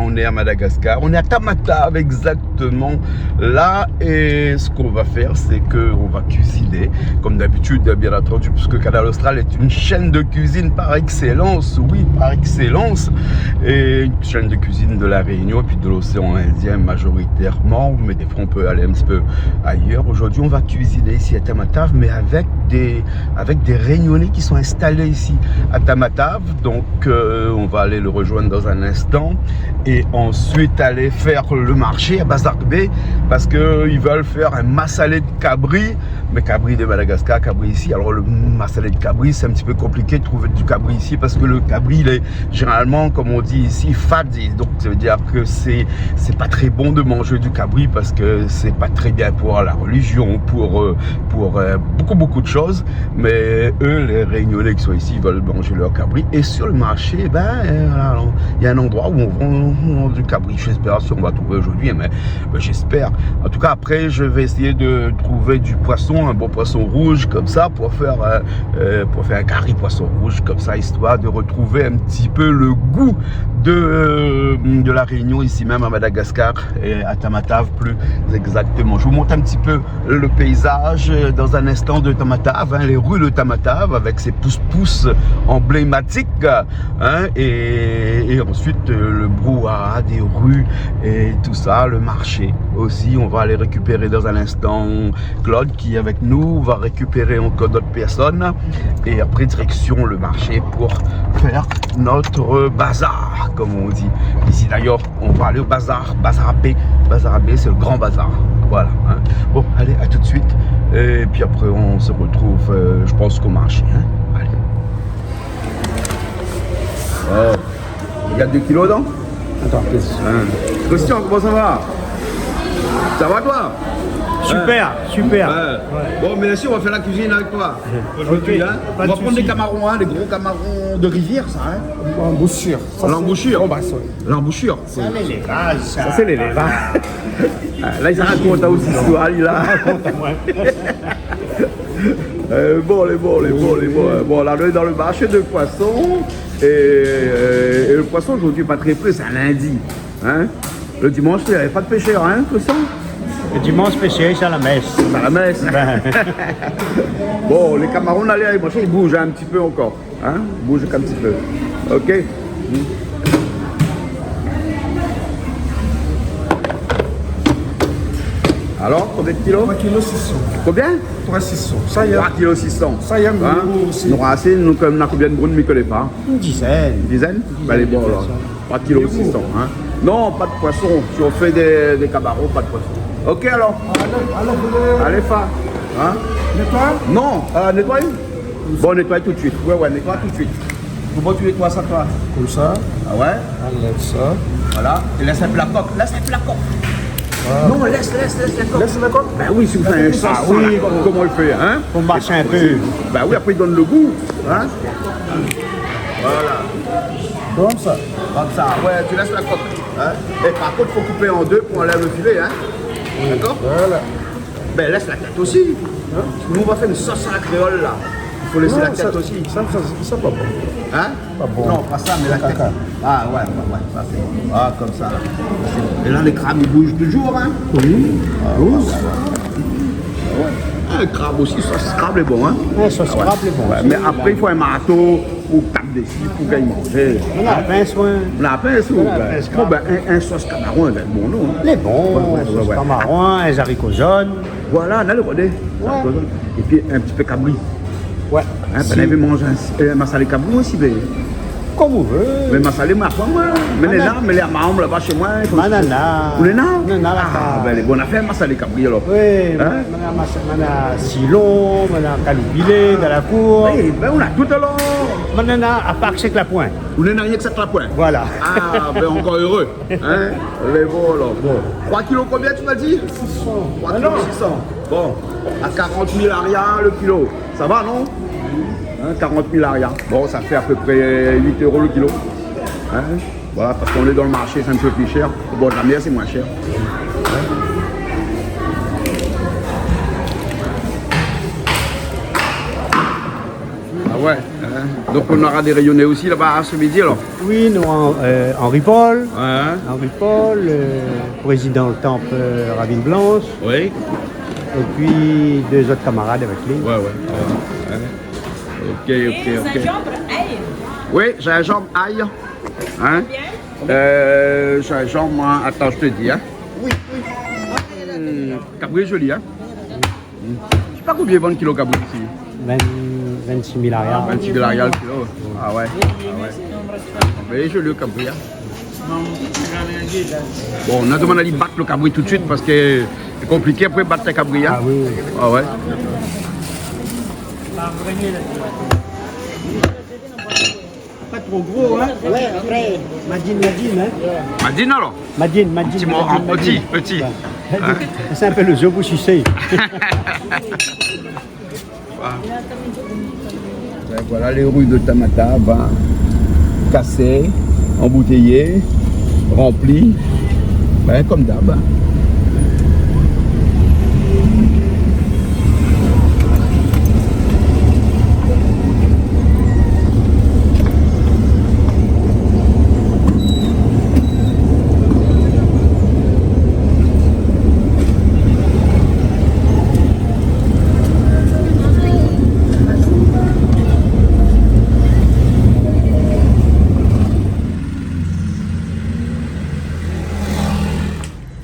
on est à Madagascar, on est à Tamatave exactement là, et ce qu'on va faire, c'est qu'on va cuisiner, comme d'habitude, bien entendu, puisque Canal Austral est une chaîne de cuisine par excellence, oui, par excellence, et une chaîne de cuisine de la Réunion et puis de l'océan Indien majoritairement, mais des fois on peut aller un petit peu ailleurs. Aujourd'hui, on va cuisiner ici à Tamatave, mais avec des Réunionnais qui sont installés ici à Tamatave, donc on va aller le rejoindre dans un instant et ensuite aller faire le marché à Bazar Bay parce qu'ils veulent faire un massalé de cabri, mais cabri de Madagascar, cabri ici. Alors le massalé de cabri, c'est un petit peu compliqué de trouver du cabri ici parce que le cabri, il est généralement, comme on dit ici, fadi, donc ça veut dire que c'est pas très bon de manger du cabri parce que c'est pas très bien pour la religion, pour beaucoup de choses, mais eux, les Réunionnais qui sont ici, veulent manger leur cabri. Et sur le marché, voilà, il y a un endroit où on vend du cabri. J'espère si on va trouver aujourd'hui, mais j'espère. En tout cas, après, je vais essayer de trouver du poisson, un bon poisson rouge comme ça, pour faire un curry poisson rouge comme ça, histoire de retrouver un petit peu le goût de la Réunion ici même à Madagascar et à Tamatave plus exactement. Je vous montre un petit peu le paysage dans un instant de Tamatave, hein, les rues de Tamatave avec ses pousse-pousse emblématiques, hein, et ensuite le brouhaha des rues et tout ça, le marché aussi. On va aller récupérer dans un instant Claude qui est avec nous, on va récupérer encore d'autres personnes et après direction le marché pour faire notre bazar comme on dit ici. D'ailleurs on va aller au bazar B, c'est le grand bazar, voilà, hein. Bon, allez, à tout de suite et puis après on se retrouve je pense qu'au marché, hein. Allez. Oh, il y a 2 kilos dedans. Attends, Christian, comment ça va? Ça va toi? super, super. Ouais. Bon, mais ici, on va faire la cuisine avec toi. Aujourd'hui, hein. On va prendre des camarons, hein, des gros camarons de rivière, ça, hein. L'embouchure. L'embouchure. L'embouchure. Ça, l'élevage. Ça, c'est l'élevage. Là, il se raconte aussi l'histoire, là. Bon, les bons. Bon, là, on est dans le marché de poissons. Et le poisson, aujourd'hui, pas très près, c'est un lundi. Hein. Le dimanche, il n'y avait pas de pêcheur, hein, Christian? Le dimanche pêché, c'est à la messe. C'est à la messe. Bon, les camarons, on allait manger, ils bougent un petit peu encore. Hein? Ils bougent un petit peu. Ok. Alors, combien de kilos? 3 kg 600. Combien? 3 600. Ça y est. 3 kg 600. Ça y est, hein? aussi. Nous assez, nous, comme on a combien de brunes, je ne connais pas. Une dizaine. Une dizaine? Ben, les bons, alors. 3 kg 600. Hein? Non, pas de poisson. Si on fait des camarons, pas de poisson. Ok, alors. Allez, fa. Hein? Nettoie? Non, nettoie. Bon, nettoie tout de suite. Ouais, nettoie tout de suite. Comment tu nettoies ça, toi? Comme ça. Ah ouais? Enlève ça. Voilà. Et laisse un peu la coque. Laisse un peu la coque. Ah. Non, laisse la coque. Laisse la coque? Ben oui, si vous faites un sauce, ah, oui, comment il fait, hein? On marche un peu. Ben oui, après il donne le goût. Hein? Voilà. Comme ça. Comme ça, ouais, tu laisses la coque. Hein? Et par contre, il faut couper en deux pour enlever le filet, hein? D'accord? Voilà. Ben laisse la tête aussi. Hein? Nous, on va faire une sauce à la créole, là. Il faut laisser la tête aussi. Ça pas bon. Hein? Pas bon. Non, pas ça, mais la tête. Caca. Ah ouais, ça c'est bon. Ah, comme ça. Là. Et là, les crabes, ils bougent toujours, hein? Oui. Ah, ouais. Un crabe aussi, sauce crabe est bon, hein? Ouais, sauce crabe est bon. Ouais, mais après, il faut un marteau pour taper dessus, pour qu'il mange. On a la pince, ouais. On a la pince, ou? Bon, ben, un sauce camaron, il est bon, non? Il est bon. Sauce camaron, les haricots jaunes. Voilà, on a le rodé. Ouais. Et puis, un petit peu cabri. Ouais. Hein, ben, on avait mangé un massalé cabri aussi, ben. Comme vous voulez. Mais massalé, moi, pas moi. Mais les nains, mais les marrons là-bas chez moi. Manana. Ou les nains? Manana, Ah, ben, on a fait un massalé cabri, alors. Oui, Hein? mana silon, mana caloubillé dans la cour. Oui, ben, on a tout alors. Manana, à part que la pointe. On est rien que ça la pointe. Voilà. Ah, ben encore heureux. Hein? Les bons, alors. Bon. 3 kilos combien, tu m'as dit? 600. 3 kilos 600. Bon. À 40 000 arias le kilo. Ça va, non? Hein, 40 000 arias. Bon, ça fait à peu près 8 € le kilo. Hein? Voilà, parce qu'on est dans le marché, c'est un peu plus cher. Au bord de la mer, c'est moins cher. Ah ouais. Hein. Donc on aura des rayonnés aussi là-bas ce midi alors. Oui, nous, Henri Paul. Ouais. Henri Paul, président du temple Ravine Blanche. Oui. Et puis 2 autres camarades avec lui. Ouais, ouais. Ok. Gingembre, ail. Oui, gingembre, ail. Hein? Gingembre, attends, je te dis. Hein? Oui. Cabri joli, hein? Je sais pas combien vend le kilo cabri ici. 26 000 arrières. 26 000 le kilo. Ah ouais. Mais joli le cabri. Hein? Bon, on a demandé d'aller battre le cabri tout de suite parce que c'est compliqué après battre le cabri. Hein? Ah oui. Ah ouais. Pas trop gros, hein? Ouais, après. Madine, hein? Madine alors? Madine. Petit. C'est un peu le zobo sucé. Voilà les rues de Tamatave, hein. Cassées, embouteillées, remplies, ben, comme d'hab.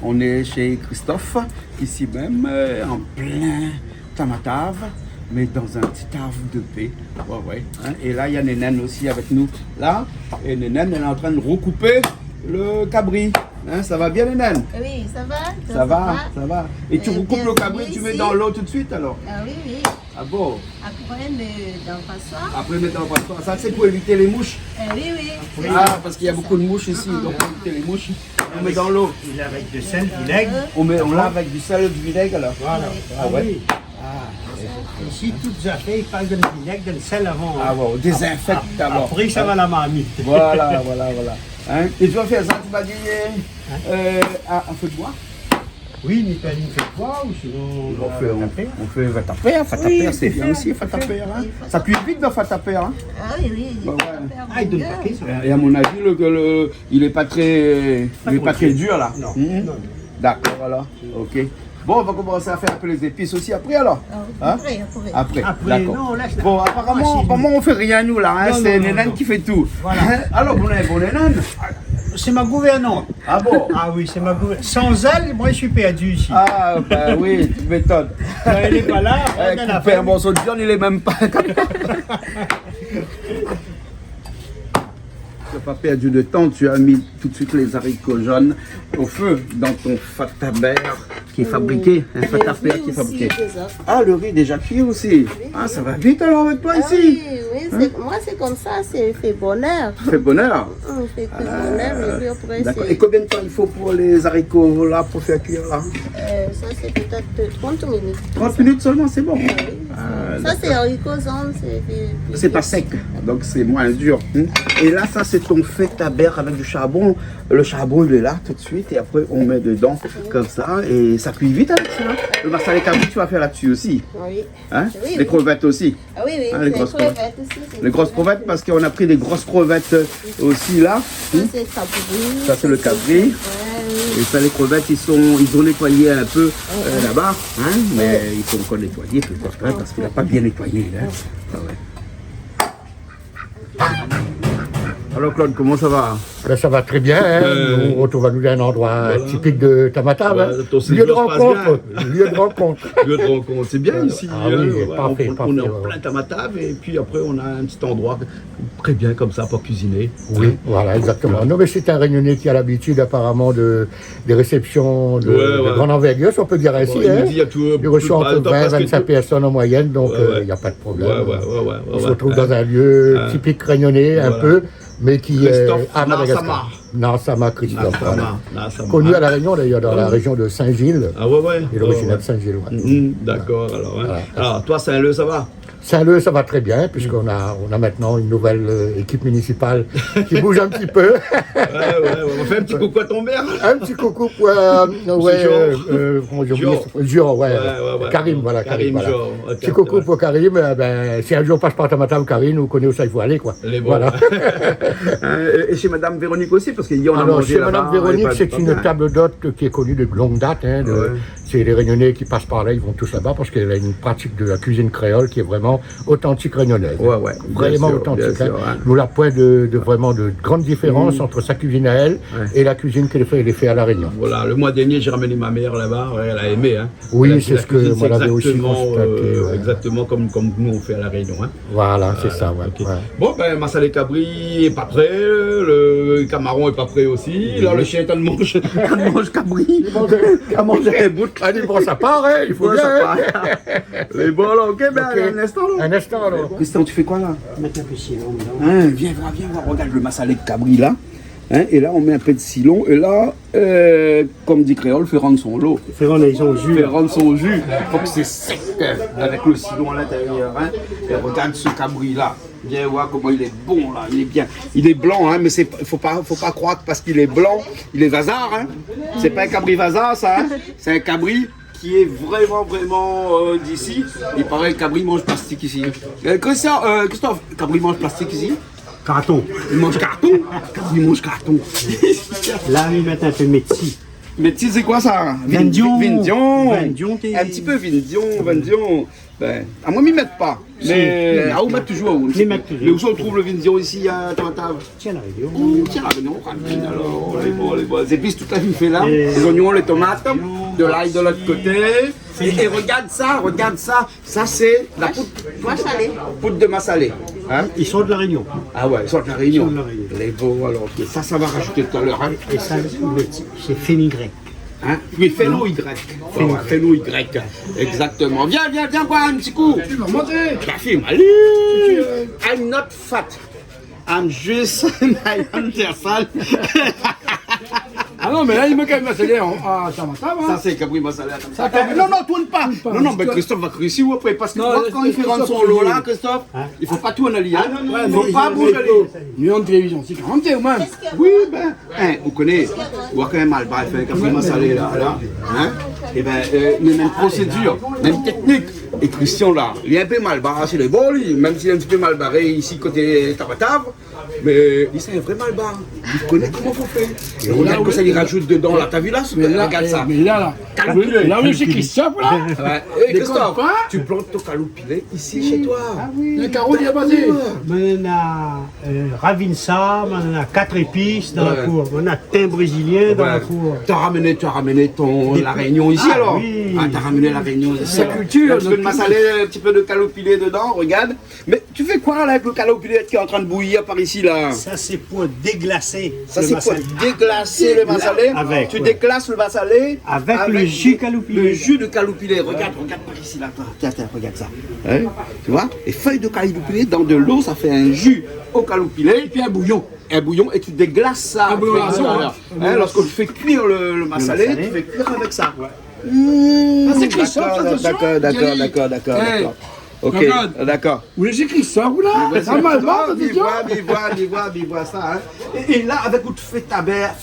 On est chez Christophe, ici même, en plein Tamatave, mais dans un petit arbre de paix. Ouais. Hein? Et là, il y a Nénène aussi avec nous. Là, et Nénène, elle est en train de recouper le cabri. Hein? Ça va bien, Nénène? Oui, ça va. Ça va. Et tu recoupes bien le cabri, sûr, tu mets ici. dans l'eau tout de suite alors? Ah oui. Ah bon? Après, dans le passoire. Après, mettre dans le passoire. Ça, c'est pour éviter les mouches. Oui. Ah, parce qu'il y a beaucoup de mouches ici, donc pour éviter les mouches, on met dans l'eau. Il est avec du sel, du vinaigre. On lave avec du sel et du vinaigre alors. Voilà. Ah ouais? Ici, toutes les affaires, ils parlent de vinaigre, de sel avant. Ah bon, on désinfecte d'abord. Après, ça va la marmite. Voilà. Hein? Et tu vas faire ça, tu vas dire un feu de bois? Oui, Nitaline fait quoi ou sinon On fait fatapère, c'est bien aussi, fatapère. Hein? Ça cuit vite dans fatapère. Hein? Ah oui. Ouais. Ah, il donne paquet, ça. Et à mon avis, il est pas très dur là. Non. D'accord, alors. Ok. Bon, on va commencer à faire un peu les épices aussi après alors. Hein? Après, d'accord. non, là, c'est Bon, apparemment, on fait rien nous là. Hein? Non, C'est non, Nénène non. qui fait tout. Voilà. Hein? Alors, bon Nénène. C'est ma gouvernante. Ah bon? Ah oui, c'est ma gouvernante. Sans elle, moi, je suis perdu ici. Ah, ben oui, tu m'étonnes. Quand elle n'est pas là, on a la Couper un ferme. morceau de viande, il est même pas. Tu n'as pas perdu de temps, tu as mis tout de suite les haricots jaunes au feu dans ton fatabère qui est fabriqué. Un fatabère qui est fabriqué. Ah, le riz est déjà cuit aussi. Ah, ça va vite alors avec toi ici. Oui. Moi, c'est comme ça, c'est fait bonheur. Fait bonheur. Fait bonheur, et puis après, D'accord. Et combien de temps il faut pour les haricots là pour faire cuire là? ça, c'est peut-être 30 minutes. 30 minutes seulement, c'est bon. Ça, c'est haricots jaunes, C'est pas sec, donc c'est moins dur. Et là, ça, c'est ton fatabère avec du charbon. Le charbon, il est là tout de suite. Et après, on met dedans comme ça. Et ça cuit vite avec ça. Le masala cabri, tu vas faire là-dessus aussi. Oui. Hein? Oui, Les crevettes aussi. Ah oui, Hein, les grosses crevettes. aussi. Les grosses crevettes, parce qu'on a pris des grosses crevettes aussi là. Ça, c'est cabri. Ça, c'est le cabri. Ouais, oui. Et ça, les crevettes, ils ont nettoyé un peu là-bas. Hein? Mais il faut encore nettoyer, parce qu'il n'a pas bien nettoyé. Hein? Ah ouais. Alors Claude, comment ça va? Ben, ça va très bien, hein. Nous retrouvons nous un endroit typique de Tamatave. Ouais, Hein. ton séjour Lieu de se passe rencontre. Lieu de rencontre. Lieu de rencontre, c'est bien ici. Ah oui, parfait, on est en parfait, plein Tamatave et puis après on a un petit endroit très bien comme ça pour cuisiner. Oui, voilà, exactement. Non, mais c'est un réunionnais qui a l'habitude apparemment des réceptions de grande envergure, si on peut dire ainsi. Bon, il hein. nous dit, il y a tout- Il reçoit tout- entre tout- 20 et parce que 25 tout- personnes en moyenne, donc il Ouais, n'y a pas de problème. Ouais. On se retrouve dans un lieu typique réunionnais, un Voilà. peu, mais qui est Christophe à Madagascar. Nassama. Nassama Christophe. voilà. Nassama. Connu à La Réunion d'ailleurs, dans la région de Saint-Gilles. Ah ouais. Il est originaire de Saint-Gilles. Ouais. D'accord, alors. Hein. Voilà. Alors, toi, Saint-Leu, ça va? Saint-Leu, ça va très bien, puisqu'on on a maintenant une nouvelle équipe municipale qui bouge un petit peu. On fait un petit coucou à ton père. Un petit coucou pour Jean, Karim, voilà. Karim, Voilà. Jean. Petit coucou pour Karim. Si un jour passe par ta madame Karim, vous connaissez où ça il faut aller, quoi. Les bons. Voilà. Et chez madame Véronique aussi, parce qu'il y en a Alors, mangé chez là-bas, madame Véronique, pas- c'est pas une bien. table d'hôte qui est connue de longue date. Hein, c'est les Réunionnais qui passent par là, ils vont tous là-bas parce qu'elle a une pratique de la cuisine créole qui est vraiment authentique réunionnaise. Ouais, Vraiment bien sûr, authentique. bien sûr, hein. hein. Nous la point de vraiment de grandes différences entre sa cuisine à elle et la cuisine qu'elle fait à La Réunion. Voilà, le mois dernier, j'ai ramené ma mère là-bas, elle a aimé. Hein. Oui, Elle a dit, c'est la ce que cuisine, moi c'est l'avais aussi exactement, constaté, ouais. exactement comme nous on fait à La Réunion. Hein. Voilà, c'est ça, ouais. Ok. Ouais. Bon, ben, Massalé Cabri est pas prêt, le Camaron est pas prêt aussi. Là, le chien est en mange Cabri, à manger les bouts. Ah, bon, ça part, hein, il faut Ouais, bien. ça hein. part. Les bon, alors, ok, ben, Ok. un instant, là. Un instant, alors. Christian, tu fais quoi là? Mettre un peu silon dedans. Hein, viens voir, regarde le Massalé Cabri là. Hein, et là, on met un peu de silon. Et là, comme dit Créole, fait rendre son lot. Ferrand, là, ils ont jus. Fait rendre son jus. Faut que c'est sec avec le silon à l'intérieur. Hein. Et regarde ce cabri là. Viens voir comment il est bon là. Il est bien. Il est blanc, hein, mais faut pas croire que parce qu'il est blanc, il est vasard. Hein. C'est pas un cabri vasard, ça. Hein. C'est un cabri qui est vraiment d'ici. Il paraît que cabri mange plastique ici. Christophe, cabri mange plastique ici. Carton. Il mange carton. Cabri mange carton. Là, ils mettent un peu de médecine. Mais tu sais c'est quoi ça? Vindion. Vindion. Un petit peu Vindion. Ben, à moi, m'y mettent pas. Mais à où mettre toujours? M'y mettent toujours. Mais où on trouve le Vindion ici à ta table? Tiens, la radio. Tiens, on ramène alors. On les voit. Les épices, toute la vie fait là. Les oignons, les tomates, de l'ail de l'autre côté. Et regarde ça. Ça, c'est la poudre de massalé. Hein? Ils sont de la Réunion. Ah ouais, ils sont de la Réunion. Ils sont de la Réunion. Les beaux, alors. Ça va rajouter tout à l'heure. Hein? Et ça, c'est fenugrec. Hein? Oui, fais-nous Y. Fais-nous Y. Exactement. Viens boire un petit coup. Tu vas manger. La fille, allez. I'm not fat. I'm just my undersal. Ah non, mais là, il me calme la télé. Ah, ça va, ça va. Ça, c'est Cabri Massalé. Ça, Non, tourne pas. Non, mais Christophe va crier ici ou après. Parce que Non, quand il fait rendre son lot là, Christophe, il faut pas tout analyser. Il faut mais pas il- bouger les. Mieux en télévision, c'est 40 ou même. Oui, ben, hein, vous connaissez, vous voyez quand même mal, il fait un Cabri Massalé là, hein, et ben, mais même procédure, même technique. Et Christian là, il est un peu mal barré, c'est le bon lui, même s'il est un petit peu mal barré ici côté Tabatave, mais il s'est vraiment mal barré. Il connaît comment faut faire. Et regarde que ça il rajoute dedans là, t'as vu là? Regarde ça. Mais là, oui, c'est Christophe, là. Ouais. Hey, Christophe, tu plantes ton calopilé ici chez toi. Le carreau, il est basé. On a Ravinsa, on a 4 épices dans la cour. On a thym brésilien dans la cour. Tu as ramené la Réunion ici Ah, alors? oui. Ah, t'as ramené la Réunion ici. Sa culture, Un petit peu de massalé, un petit peu de calopilé dedans, regarde. Mais tu fais quoi là avec le calopilé qui est en train de bouillir par ici là? Ça, c'est pour déglacer. Ça le c'est pour massalé. déglacer le massalé. Avec, tu ouais. déclasses le massalé Avec le jus calopilé. Le jus de calopilé. Regarde par ici là. Tiens, regarde ça. Hein? Tu vois? Les feuilles de calopilé dans de l'eau, ça fait un jus au calopilé. Et puis un bouillon. Un bouillon et tu déglaces ça. Un bouillon à la sauce, hein. Lorsque tu fais cuire le massalé, massalé. tu fais cuire avec ça. Ah, c'est Christophe, attention. D'accord. Ok, Regarde. d'accord. Vous les écrits ça, vous là? Ça mal barre, attention. Il voit ça. Hein. Et là, avec où tu fais ta paire,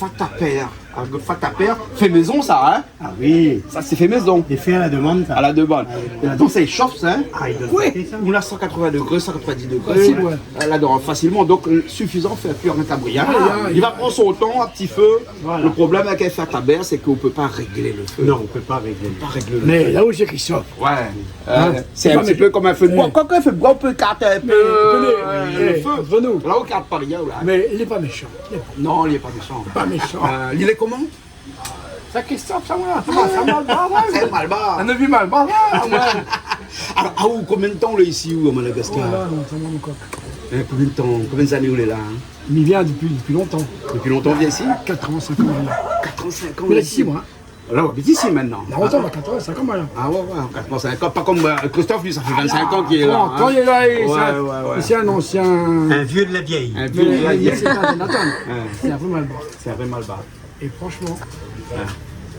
fait maison ça, hein. Ah oui. Ça c'est fait maison. Et fait à la demande, ça. À la demande. Et là-dedans, ça échauffe, ça. Hein. Ah, il donne Oui, ça. on a 180 degrés, 190 degrés. Facile, ouais. Là-dedans, facilement. Donc, suffisant pour faire cuire un tabriard. Ah, Il va prendre son temps à petit feu. Voilà. Le problème avec un fatabère, c'est qu'on ne peut pas régler le feu. Non, on ne peut pas régler. Pas régler le Mais là où c'est Christophe. Ouais. C'est un petit peu comme un feu de bois. Quand un feu de bois, on peut carter un peu le feu. Entre nous. Là, on carte pas rien. Là. Mais il est pas méchant. Il est Non, il n'est pas méchant. pas méchant. Il est comment? Ça, Christophe, ça va. Ça mal barre. C'est mal bas. On a vu mal barre. Alors, combien de temps là ici ou à Madagascar? Non, ça va, mon coq. Combien de temps? Combien d'années vous êtes là? Hein? Il vient depuis longtemps. Depuis longtemps, on vient ici? 85 ans. Là. 85 ans. Mais là, ici. 6 mois. Là, on habite ici maintenant. Il y a longtemps, 85 ans, là. Ah ouais, 85 ans. Pas comme Christophe, lui, ça fait 25 ans qu'il est là. Quand il est là, Ouais. c'est un ancien. Un vieux de la vieille. Un Mais peu il y a 7 ans, Nathan. Ouais. C'est un peu mal barre. C'est un vrai mal bas. Et franchement,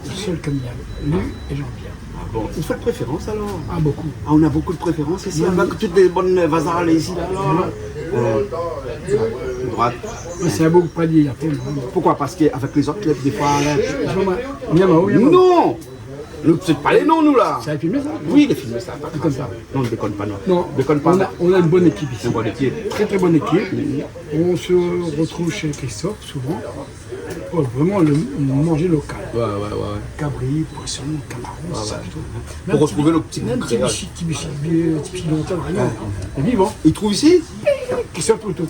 le seul candidat. Lui et Jean-Pierre. Bon, une seule préférence alors? Ah, beaucoup. Ah, on a beaucoup de préférences ici, avec toutes les bonnes vasales ici, là, alors. Droite. Mais c'est un beau palier, il y a tellement. Pourquoi? Parce qu'avec les autres clubs, des fois, là... Non. Non! C'est pas les noms, nous, là! Ça a filmé ça? Oui, les films, ça, pas Comme ça. Non, ne déconne pas, non. Non, Déconne pas, on a une bonne équipe ici. Une bonne équipe. Très très bonne équipe. On se retrouve chez Christophe souvent. Oh, vraiment manger local. Ouais. Cabri, poisson, camaron, ça plutôt. Pour retrouver le petit Même petit pimenton, rien. C'est vivant. Ils trouvent ici? Christophe plutôt.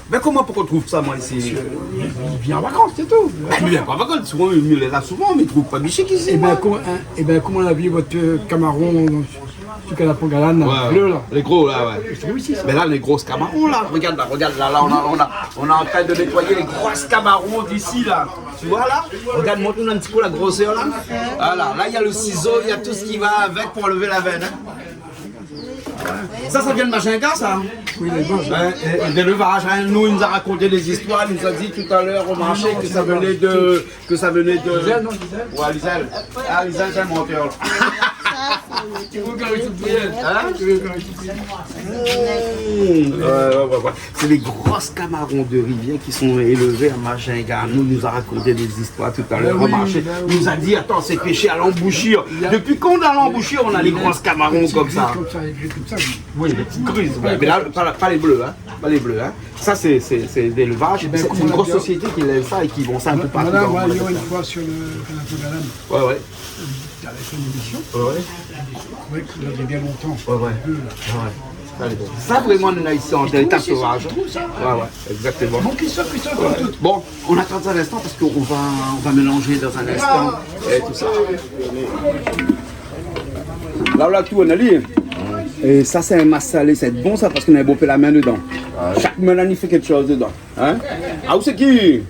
Mais comment pour qu'on trouve ça, moi, ici? Il vient en vacances, c'est tout. Il vient pas vacances, souvent, il les a souvent, mais il trouve pas bichic ici. Et bien, comment on a vu votre camaron dans ce canapé galane, bleu là? Les gros, là, ouais. C'est ici, ça. Mais là, les grosses camarons, là, regarde là, on est en train de nettoyer les grosses camarons d'ici, là. Tu vois, là? Regarde, montre-nous un petit peu la grosseur, là. Voilà, là, il y a le ciseau, il y a tout ce qui va avec pour enlever la veine, hein. Ça vient de Machinga, ça? Oui, les bons. D'élevage, hein. Nous, il nous a raconté des histoires, il nous a dit tout à l'heure au marché que ça venait de... Gisèle, non, Gisèle? Ouais, Lisel. Ah, Lisel, c'est un menteur, là. Tu veux quand il te plaît? Hein? Tu veux quand il te plaît? Ouais. C'est les grosses camarons de rivière qui sont élevés à Machinga. Nous, il nous a raconté des histoires tout à l'heure au marché. Il nous a dit, attends, c'est pêché à l'embouchure. Depuis qu'on a l'embouchure, on a les grosses camarons comme ça. Comme ça. Oui, les petites gruses. Ouais. Mais là, pas les bleus, hein. Pas les bleus, hein. Ça, c'est d'élevage. C'est une grosse société qui lève ça et qui vend ça un peu partout. Madame, moi, une fois sur le canapé galane. Ouais. Avec une émission. Ouais. Oui, il y a bien longtemps. Ouais. Ça, vraiment, nous, ici, en état sauvage. Ouais, exactement. Bon, Christophe, comme tout. Bon, on attend un instant parce qu'on va mélanger dans un instant et tout ça. Là, tout, on a lu. Et ça, c'est un masse salé, c'est bon ça parce qu'on a bouffé la main dedans. Chaque main, il fait quelque chose dedans. Hein? Ah, où c'est qui?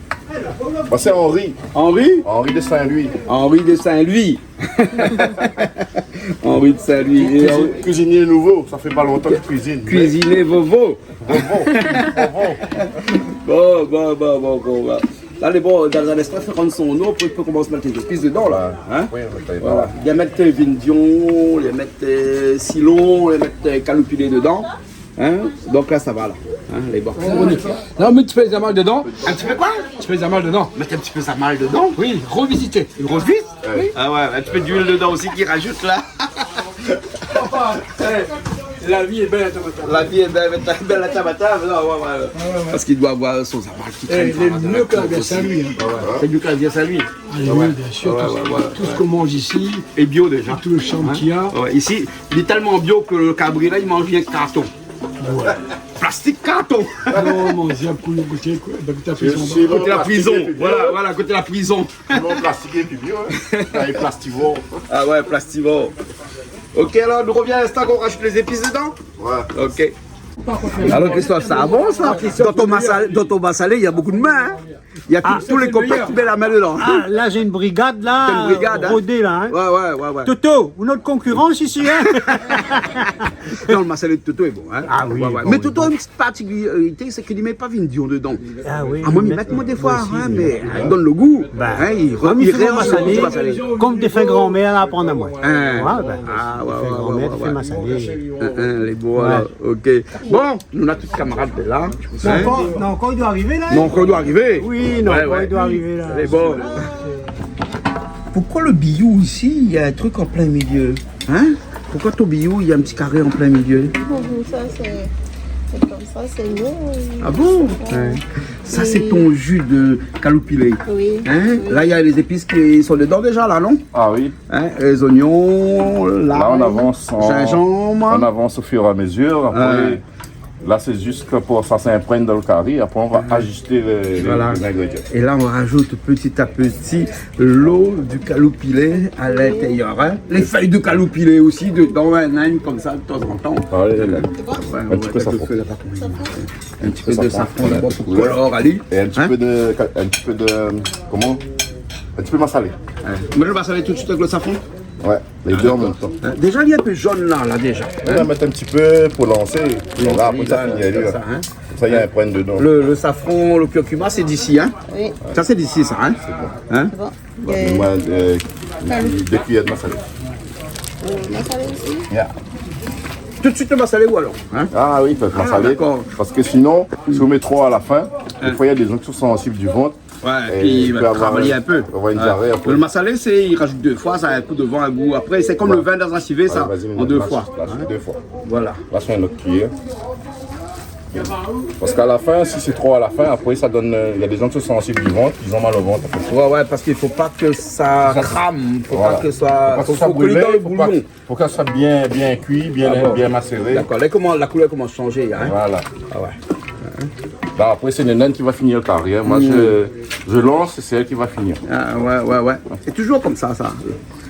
Moi, c'est Henri. Henri De Saint-Louis. Henri de Saint-Louis. Henri de Saint-Louis. Cuisinier nouveau, ça fait pas longtemps que je cuisine. Cuisiner Vovo. Bon. Là, les bons, dans un espace, il faut prendre son eau pour commencer à mettre les épices dedans, là. Hein? Oui, Voilà. Il y a mettre vindion, il y a mettre silon, il y a mettre calopilé dedans. Hein? Donc là, ça va, là. Hein, les bons. Non, mais tu fais les amales dedans. Un petit peu quoi? Tu fais les amales dedans. Mettre un petit peu sa malle dedans. Oui, revisiter. Une grosse vis? Oui. Ah ouais, un petit peu d'huile dedans aussi qui rajoute, là. La vie est belle à Tabata. La vie est belle à Tabata. Ouais. Parce qu'il doit avoir son amal qui traîne. Il est mieux que la bière Saint-Louis. C'est mieux que la bière Saint-Louis. Oui, bien sûr. Tout ce qu'on mange ici, Et bio déjà. tout le champ qu'il y a. Ouais, ici, il est tellement bio que le cabri là, il mange bien carton. Plastique carton. Non, mon Dieu, pour le côté la prison. Côté la prison. Voilà, côté la prison. Non, plastique et puis mieux, hein. Les plastivores. Ah ouais, plastivore. Ok, alors nous revient à l'instant qu'on rajoute les épices dedans. Ouais. Ok. Alors Christophe, ça avance là. Dans ton bas salé, il y a beaucoup de mains. Hein. Il y a tous les copains qui mettent la main dedans. Ah, là j'ai une brigade là, T'as une brigade, hein? rodée là. Hein. Ouais. Toto, une autre concurrence ici. Hein. Non, le massalé de Toto est bon. Hein? Ah oui, Mais Toto a une petite particularité, c'est qu'il ne met pas vindion dedans. Ah oui. Moi, il met moi des fois, hein, mais il donne le goût. Hein, il fait salé. comme des fins grand-mère à apprendre à moi. Hein. Grand-mère, tu fais ma salée. Les beaux, alors, ok. Bon, nous on a tous les camarades de là. Non, encore il doit arriver là. Non, encore il doit arriver. Oui, non, encore il doit arriver là. C'est bon. Pourquoi le billou ici, il y a un truc en plein milieu? Hein? Pourquoi ton billou, il y a un petit carré en plein milieu? Ça, c'est comme ça, c'est nous. Ah bon? Ouais. Ça, c'est ton jus de calopilé. Oui. Hein? Là, il y a les épices qui sont dedans déjà, là, non? Ah oui. Hein? Les oignons, Là, on avance gingembre. on avance au fur et à mesure. Après, là, c'est juste que pour ça s'imprègne dans le carré. Après, on va ajuster les ingrédients. Et là, on rajoute petit à petit l'eau du calopilé à l'intérieur. Hein? Les feuilles de calopilé aussi dedans, un comme ça de temps en temps. Ah, Un petit peu de safran. Un petit peu de safran là-bas pour Ouais. color, Ali. Et un petit peu de. Comment? Un petit peu massalé. Mais le massalé tout de suite avec le safran. Ouais, les deux en même temps. Hein? Déjà, il est un peu jaune là déjà. On va mettre un petit peu pour lancer. On va après ça finir. Comme ça, hein? ça, il y a un point dedans. Le safran, le curcuma, c'est d'ici, hein? Oui, Ça, c'est d'ici, ça, hein? Hein? c'est bon. Moi, 2 cuillères de masala. Masala aussi? Yeah. Tout de suite le massalé ou alors? Hein? Ah oui, peut-être masalé. d'accord. Parce que sinon, si on met trop à la fin, des fois il y a des gens qui sont sensibles du ventre. Ouais, Et puis il il peut va avoir travailler un peu. avoir une diarrhée après. Le massalé, c'est il rajoute 2 fois, ça a un coup de vent, un goût. Après, c'est comme le vin dans un civet, ça, Vas-y, en 2 lâche, fois. lâche, 2 fois. Voilà. Là, sur une autre cuillère. Parce qu'à la fin, si c'est trop à la fin, après ça donne. Il y a des gens qui sont sensibles du ventre, ils ont mal au ventre. Ouais, ouais, parce qu'il faut pas que ça crame, faut Voilà. pas que ça. Faut que ça soit couler brûlé, dans le faut bouillon. que ça soit bien cuit, bien macéré. D'accord, là, comment, la couleur commence à changer, hein? Voilà. Ah ouais. Là, après, c'est Nénène qui va finir le carré. Moi, je lance et c'est elle qui va finir. Ah, ouais. C'est toujours comme ça.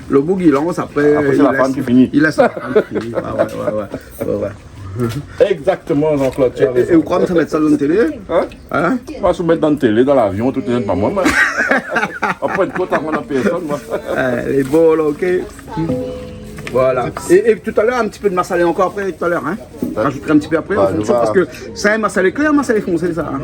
Le bouc, il lance, après Après, c'est il la laisse- femme qui finit. Il laisse la femme qui finit. Ouais. Exactement, Jean-Claude. tu as Et raison. vous croyez que ça mettre ça dans la télé? Hein? Hein? On va se mettre dans la télé, dans l'avion, tout est pas moi. Après, une côte avant la personne, moi. Les beaux, là, ok. Voilà. Et tout à l'heure, un petit peu de massalé encore après, tout à l'heure, hein? Rajouterai un petit peu après, en Bah, fonction, nous va- parce que c'est un massalé clair, un massalé foncé, ça. Hein?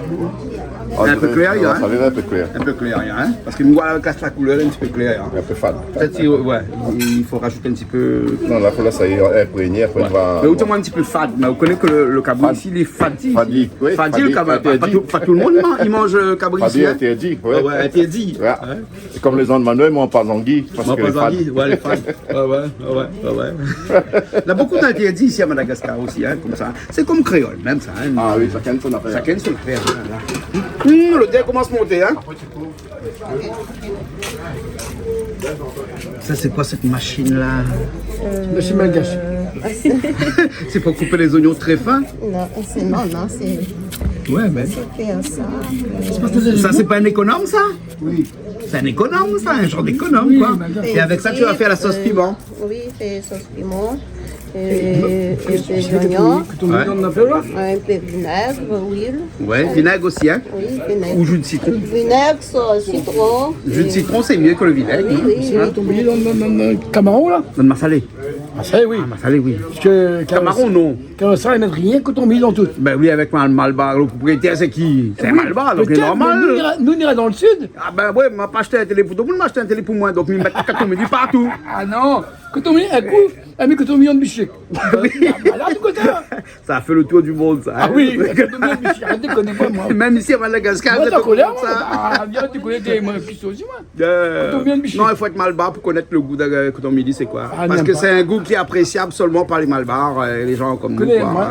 Un peu clair, il y a, Ça hein? va un peu clair. Un peu clair, il y a, hein? Parce que moi, casse la couleur, un petit peu clair. Hein? Un peu fade. Peut-être si, ouais, il faut rajouter un petit peu. Non, là, ça y est imprégné. Après, on va. Mais autrement un petit peu fade. Mais vous connaissez que le cabri ici, il est fadi. Fadi, oui, Fadi, le cabri. fadi, Pas tout le monde il mange cabri Fadi ici. est Hein? interdit. Ouais, interdit. Ouais. C'est comme les gens de Manuel, mais on parle d'anguille. Parce Moi, que pas les fades- envie. Ouais, les fans. Ouais. Il y a beaucoup d'interdits ici à Madagascar aussi, hein, comme ça. C'est comme créole, même ça. Hein. Ah oui, chacun son affaire. Chacun son affaire. Là. Le dé commence à monter, hein. Ça, c'est quoi cette machine-là? Monsieur Malgache. C'est pour couper les oignons très fins? Non, c'est Ouais, mais. faire ça. Ça, c'est pas un économe, ça? Oui. C'est un économe, ça, un genre d'économe, quoi. Et avec ça, tu vas faire la sauce piment. Oui, c'est sauce piment. Et des oignons, Que ton million de là. un peu de vinaigre, huile. Ouais, vinaigre aussi, hein. Oui, vinaigre. Ou jus de citron. Vinaigre, citron. Jus de citron, c'est mieux que le vinaigre. Oui, oui. C'est ton billet dans le Camaro là. Dans le massalé. Ah ça oui. Massalé, oui. Parce que Camarón, non. Quand ça ils mettent rien que ton billet dans tout. Ben oui, avec Malbar, le propriétaire, c'est qui? C'est Malbar, donc c'est Peut-être, mais normal. nous on ira dans le sud. Ah ben ouais, m'a pas acheté un télé pour tout le monde, m'a acheté un télé pour moi, donc il m'a mis partout. Ah non. Que ton billet, un coup, un que ton million de bichets. Là tout côté. Ça a fait le tour du monde, ça. Ah hein. oui, que ton million de bichets. Arrête de connaître pas moi. Même ici à Madagascar, Moi c'est t'as pas colère comme moi. ça. Ah bien tu connais tes moi qui sont aussi moi. Coton Miel, Non, il faut être Malbar pour connaître le goût de coton midi, c'est quoi? Ah, Parce n'aime que pas. c'est un goût qui est appréciable seulement par les Malbars, les gens comme nous. Connais, quoi.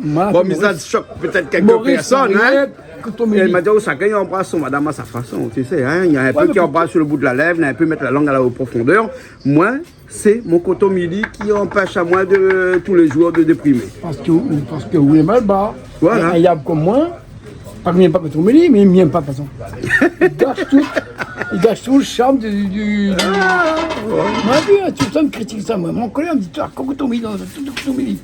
moi, Bon, mais ça choque peut-être quelques Maurice, personnes, hein? Coton Et il Miel. m'a dit, oh, chacun il embrasse son madame à sa façon, tu sais, hein? Il y a un peu mais qui embrasse sur le bout de la lèvre, il y a un peu mettre la langue à la haute profondeur. Moi, c'est mon coton midi qui empêche à moi de tous les jours de déprimer. Parce que vous êtes mal bas. Voilà. Un yab comme moi, pas que pas ton méli, mais il m'aime pas de toute façon. Il gâche tout le charme du. Moi, vu, tout le temps, me critique ça. Moi, mon collègue me dit, toi, coton méli, tout coton méli.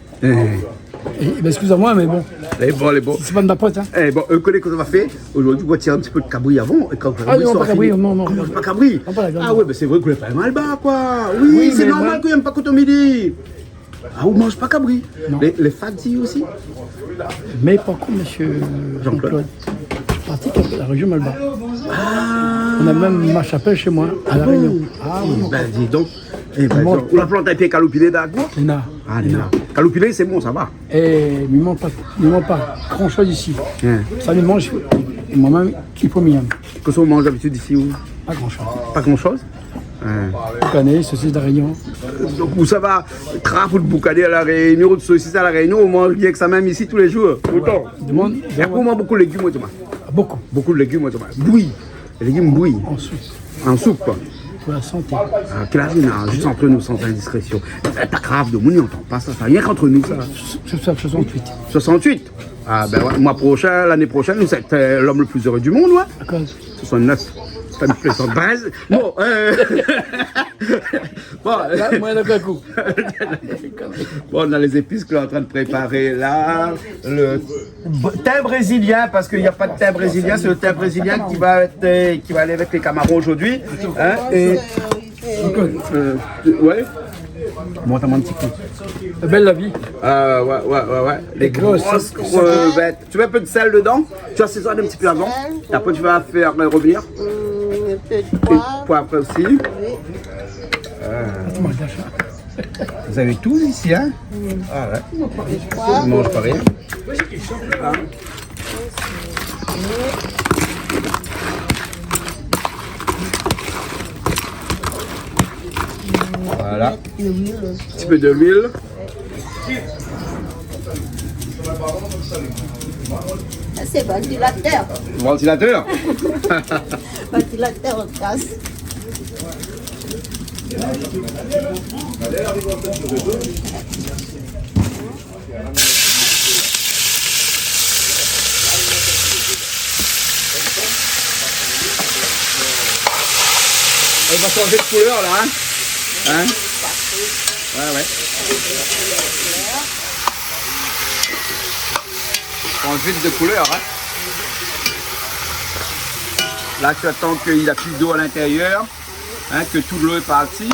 Excusez-moi, mais bon, Les bons. c'est pas de ma pote, hein. Eh bon, connaît qu'on va faire. Aujourd'hui, on va tirer un petit peu de cabri avant. Et quand Ah non, sort pas cabri, fini. non. Comment c'est pas cabri? Non, pas la cabri. Ah ouais, mais c'est vrai qu'on n'est pas mal bas, quoi. Oui, Oui, c'est mais normal moi- qu'on n'aime pas coton midi. Ah, on mange pas cabri. Non. Les fadis aussi. Mais par contre, monsieur Jean-Claude. Jean-Claude, je pratique un peu la région Malbas. On a même ma chapelle chez moi, à La Réunion. Ah oui, Ben, dis donc. Eh ben, Moi- dis donc. On la plante un pied caloupilé d'accord? Léna. Ah, Léna. Caloupilé, c'est bon, ça va. Et il ne manque pas grand chose ici. Hein. Ça me mange, et moi-même, il faut m'y Qu'est-ce qu'on mange d'habitude ici où? Pas grand chose. Pas grand chose. Boucané, saucisse de la Réunion. Donc, où ça va? Trappe ou de boucané à la Réunion, de saucisse à la Réunion, on mange bien que ça même ici tous les jours. Tout le temps. Demande Et après, on mange beaucoup de légumes, moi, Thomas. beaucoup. Beaucoup de légumes, moi, Thomas. Bouillis. Les légumes bouillis. En Suisse, En soupe, quoi. pour la santé. Ah, Clarine, hein, juste entre nous, sans indiscrétion. Pas grave, de mon n'entend pas ça, rien qu'entre nous, ça. 68. 68. Ah, ben ouais, mois prochain, l'année prochaine, nous, c'est l'homme le plus heureux du monde, ouais. À cause. 69. Ça me fait 113. Bon, bon, Là, moi, d'un coup. bon, on a les épices qu'on est en train de préparer là. Le thym brésilien, parce qu'il n'y a pas de thym brésilien, c'est le thym brésilien qui va aller avec les camarons aujourd'hui. Hein, et, ouais. Montre un petit coup. C'est belle la vie. Ouais. Les grosses crevettes. Tu mets un peu de sel dedans. Tu assaisonnes un petit peu avant. Et après, tu vas faire revenir. Un peu de Et poivre. poivre aussi. Oui. Vous avez tout ici, hein? Ah ouais. Poivre. On mange pas rien. Ah. Voilà. Un petit peu de l'huile. Ah, c'est ventilateur. Ventilateur. Ventilateur en casse. Il va changer de couleur là, hein? Ouais. Change vite de couleur, hein? Là, tu attends qu'il a plus d'eau à l'intérieur, hein, que toute l'eau est partie.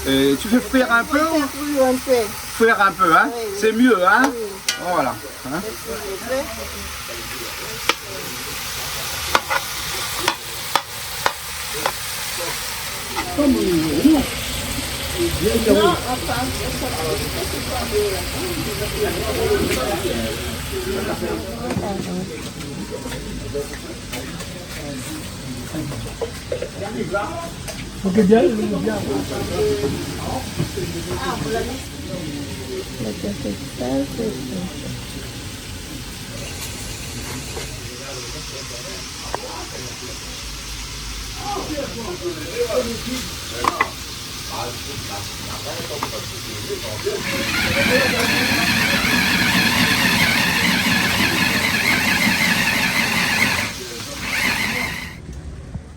Et tu fais frire un peu? Un peu. Frire un peu, hein? C'est mieux, hein? Voilà. Hein? Ok, bien.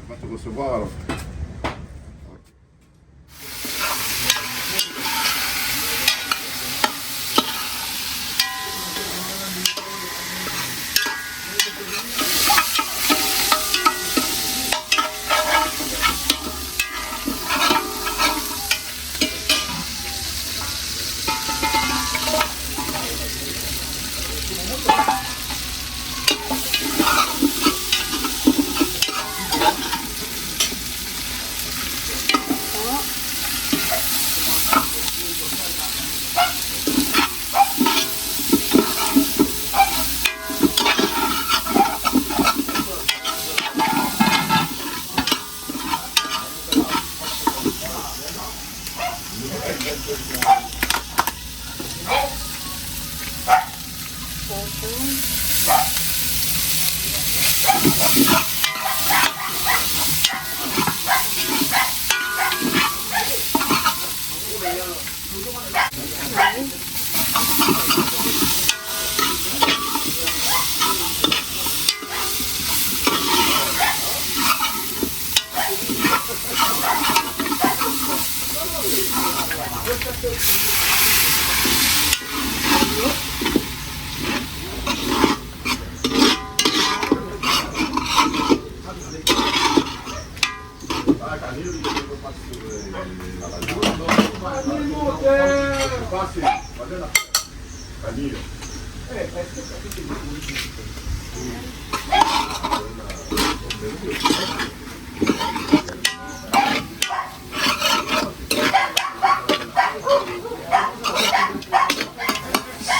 On va te recevoir alors.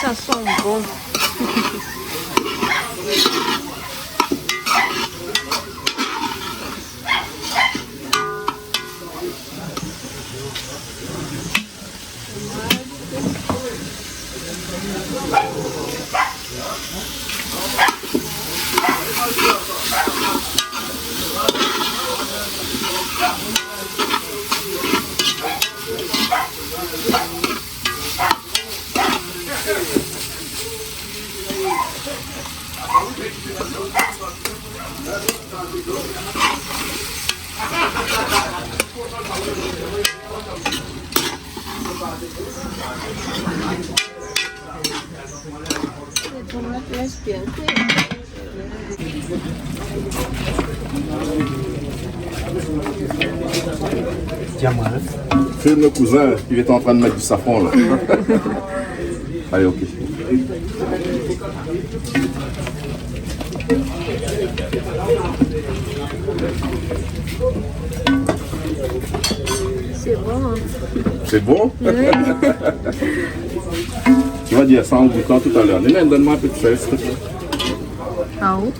Ça sent bon. Les tomates laissent bien cuire. Tiens-moi, hein. Filme le cousin, il est en train de mettre du safran là. Allez, ok. C'est bon. Hein. C'est bon? Oui. Tu vas dire ça en goûtant tout à l'heure. Néné, donne-moi un peu de sel, s'il te plaît. Ah oui.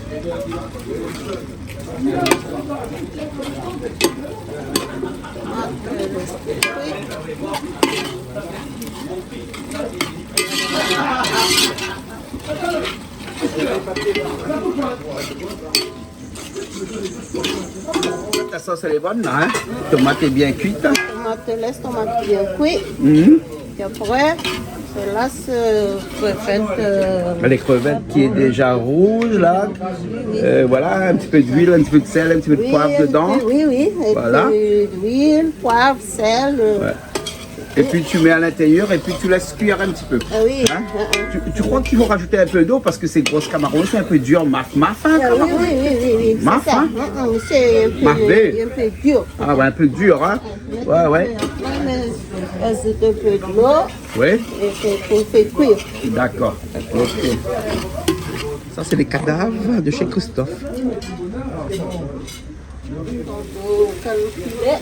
Ta sauce elle est bonne là, hein? Tomate est bien cuite. Laisse tomate bien cuite. Et après, je laisse crevettes. Les crevettes qui est déjà rouge là. Voilà, un petit peu d'huile, un petit peu de sel, un petit peu de poivre dedans. Oui. Et Voilà. puis d'huile, poivre, sel. Ouais. Et puis tu mets à l'intérieur et puis tu laisses cuire un petit peu. Ah oui. Hein? Tu crois qu'il faut rajouter un peu d'eau parce que ces grosses camarones c'est un peu dur, hein, Oui. C'est Maf, ça. hein? C'est un Marvé. peu dur. Ah ouais, un peu dur, hein? Ouais. Ajoute un peu de l'eau Oui, et pour faire cuire. d'accord. Ok. Ça c'est les cadavres de chez Christophe. Pour faire le filet.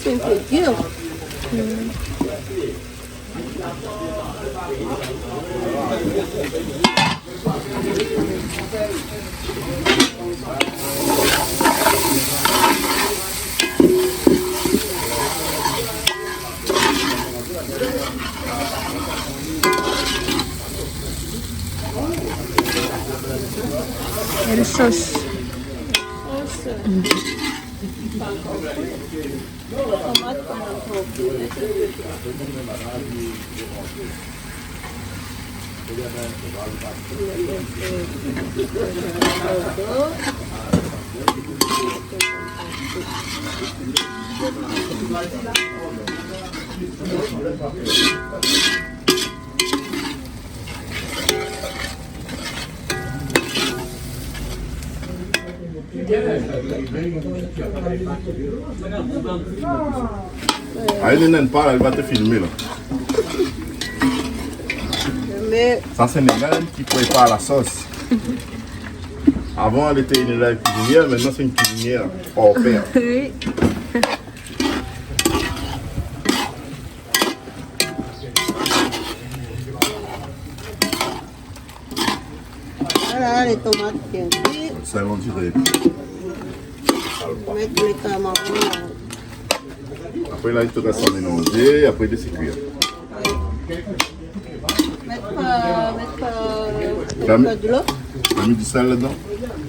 C'est un peu dur. Et la sauce. Allez, Néné, parle, elle va te filmer là. Mais Ça, c'est Néné qui prépare la sauce. Avant, elle était une élève cuisinière, maintenant, c'est une cuisinière hors pair. Oui. voilà, les tomates bien cuites. Ça, on dirait. Mettre les camarons. Après, là, il te reste à mélanger, après, laisser cuire. Mettre Jamais. de l'eau. Tu as mis du sel là-dedans?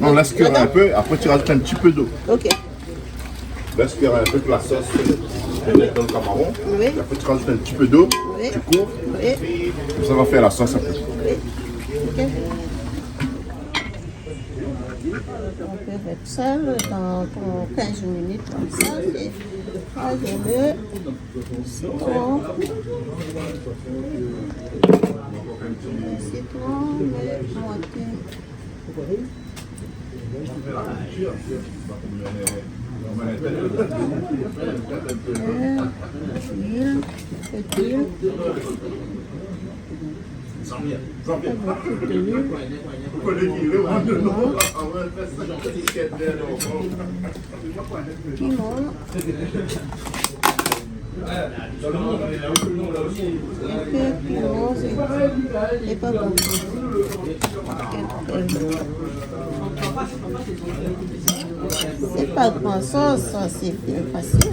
Non, laisse cuire un peu, après, tu rajoutes un petit peu d'eau. Ok. Laisse cuire un peu que la sauce elle est dans le camaron. Oui. Et après, tu rajoutes un petit peu d'eau, Oui. tu couvres. Oui. Ça va faire la sauce après. Ok. On peut mettre ça dans 15 minutes comme ça. Et rajoute le citron. Le citron, le moitié. L'huile, petite huile. Piment. C'est pas bon. C'est pas grand sauce, ça c'est bien facile.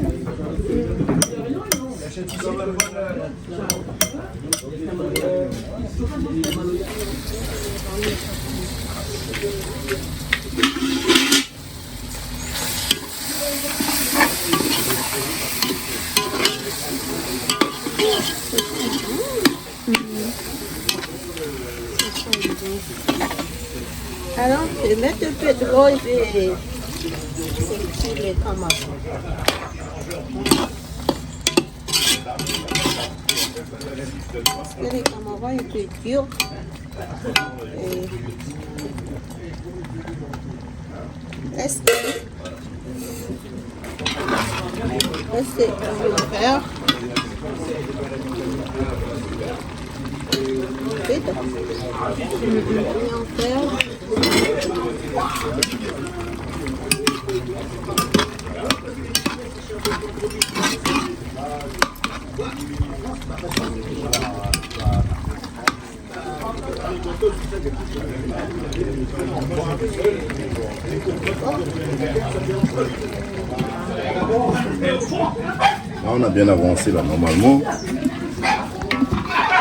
Alors, je vais mettre un peu de l'eau et je vais sécher les camarons. Parce que les camarons, ils sont durs. Et Est-ce que je vais faire? Vite. On va Là, on a bien avancé là, normalement.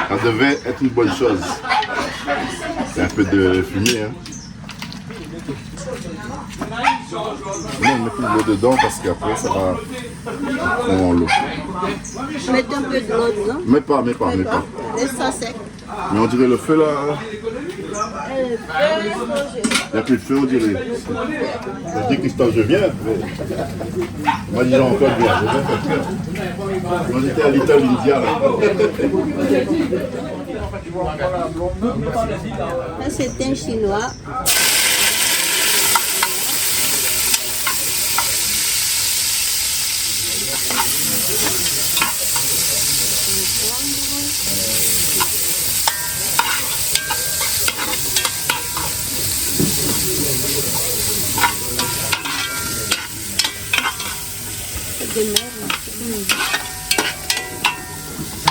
Ça devait être une bonne chose. Il y a un peu de fumée. Hein. Non, on met plus de l'eau dedans parce qu'après ça va prendre l'eau. mettre un peu de l'eau dedans. Mais pas. Laisse ça sec. Mais on dirait le feu là. Il n'y a plus de feu, on dirait. Je dis Christophe, je viens. Moi, disons encore bien. Je viens faire peur. Moi, j'étais à Little India là. Là, c'est un chinois.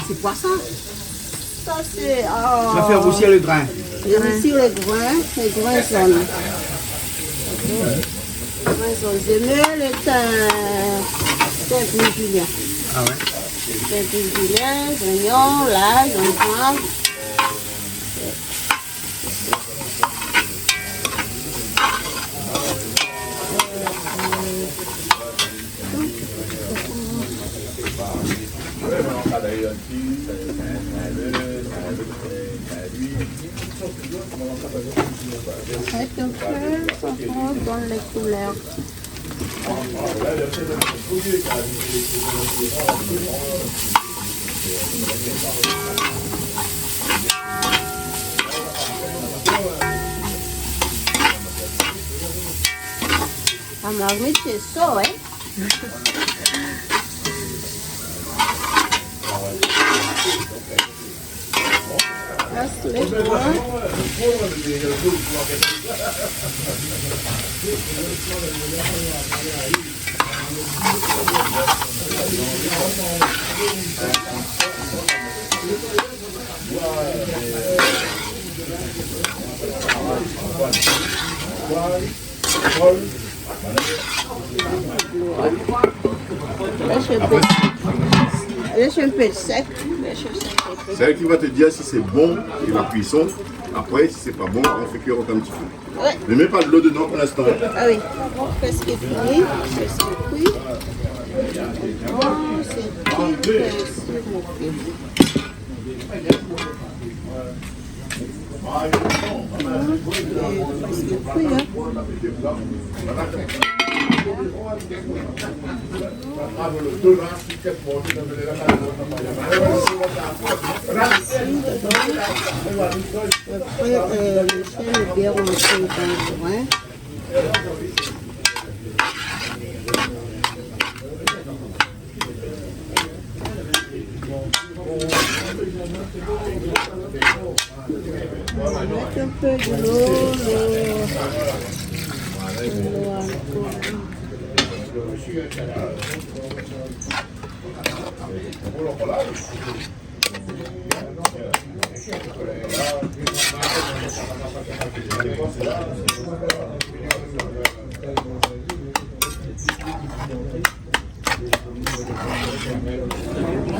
C'est quoi ça? Ça, c'est... Ça fait roussir le grain. Réussir les grains jaunes. Les grains jaunes. Je mets le thym brésilien. Ah ouais? Thym brésilien, oignons, l'ail, on prend. Avec un peu, ça rentre dans les couleurs. La marmite, c'est ça, hein? Là, c'est les grains. Laisse un peu de sec. C'est elle qui va te dire si c'est bon et la cuisson. Après, si c'est pas bon, on fait cuire un petit peu. Ouais. Ne mets pas de l'eau dedans pour l'instant. Ah oui, presque fini. Presque cuit. Oh, c'est cuit. Presque cuit, hein. Après, le chien est bien rentré dans le grain. On va mettre un peu de l'eau.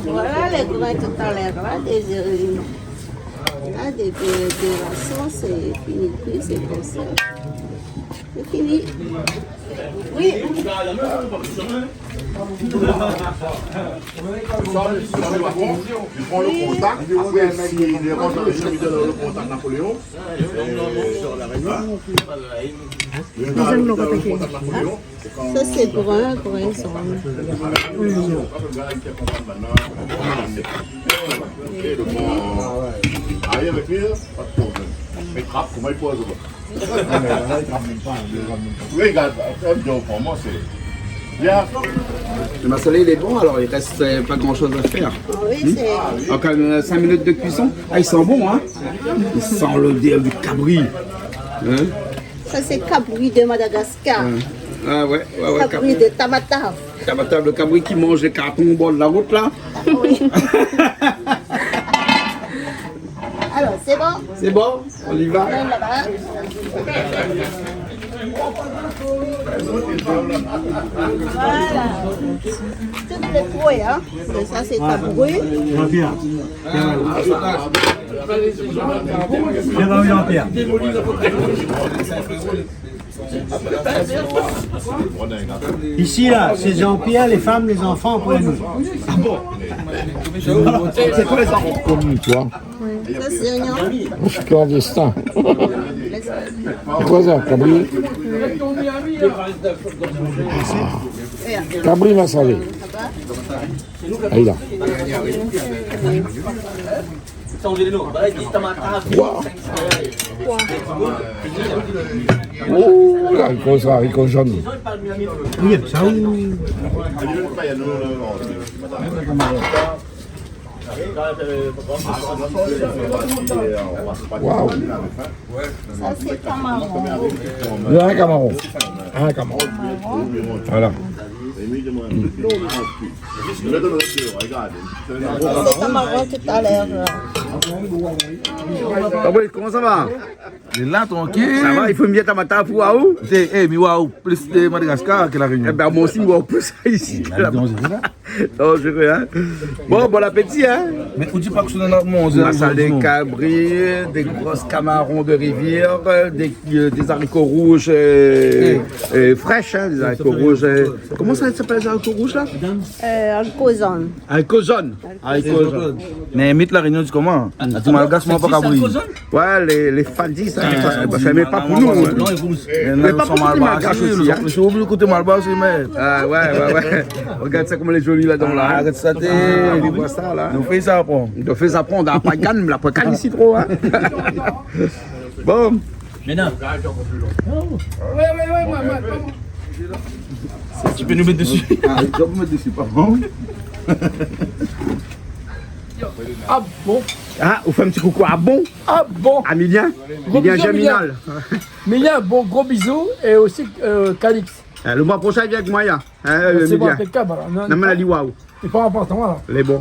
Voilà les grains tout à l'heure, là, des rations, c'est fini, c'est comme ça. C'est fini. Oui. Il prend le contact, après s'il est rentré, il donne le contact Napoléon. Ça c'est brun, jaune. Avec lui, pas de problème. Mais trappe, comment il faut oui, regarde, pour moi, c'est. Bien. Le massalé il est bon, alors il reste pas grand chose à faire. Oui, c'est. Quand même 5 minutes de cuisson. Ah, il sent bon, hein. Il sent l'odeur du cabri. Hein? Ça, c'est cabri de Madagascar. Ah ouais, Cabri de Tamatave. Le cabri qui mange les cartons au bord de la route là. Oui. Alors, c'est bon? C'est bon, on y va. Même là-bas. Voilà. Toutes les fouilles, hein. Et ça, c'est cabri. Jean-Pierre. Bienvenue Jean-Pierre. Ici, là, c'est Jean-Pierre, les femmes, les enfants, après nous. Ah bon? C'est quoi les enfants? Comme toi, Ça, c'est rien. je suis clandestin. C'est quoi ça, cabri? Cabri massalé. Ah, là. Oh, là, il cause jaune. Oui, ça ou... Waouh. Ça, c'est camaron. Un camarón. Un camarón. Voilà. C'est camaron tout à l'heure. Là. Ah oui, comment ça va? Il est là, tranquille. Ça va, il faut bien ta matin pour où? Eh, mais waouh, plus de Madagascar que la Réunion. Eh ben moi aussi, moi plus ici. Non, je rien. Bon appétit, hein? Mais où tu pas que c'est dans notre monde? Massal des cabris, des grosses camarons de rivière, des haricots rouges fraîches, hein, des haricots rouges. Comment ça s'appelle les haricots rouges là? Alcozone. Haricots jaunes. Haricots jaunes. Mais mythe la Réunion, tu comment? Tu malgache, moi pas cabri. Ouais, les fadis, ça, ça met pas pour nous. Mais pas pour les malgaches aussi. Je suis obligé de côté malbas aussi, mais. Ah ouais. Regarde ça comme elle est jolie là-dedans là. Arrête ça, On voit ça là. nous fait ça après. On doit faire ça prendre. On n'a pas de canne, mais la pas canne ici trop. Hein. Bon. Tu peux nous mettre dessus? Ah, je peux me mettre dessus, pas bon. Ah bon? Ah, on fait un petit coucou à bon. Ah bon? À Milien. Gros Milien bisous, Germinal. Mais il y a un bon gros bisou et aussi Calix. Le mois prochain, il vient avec moi. C'est bon, Milien. impeccable. Non, mais elle a dit waouh. C'est pas important, voilà. Elle est bon.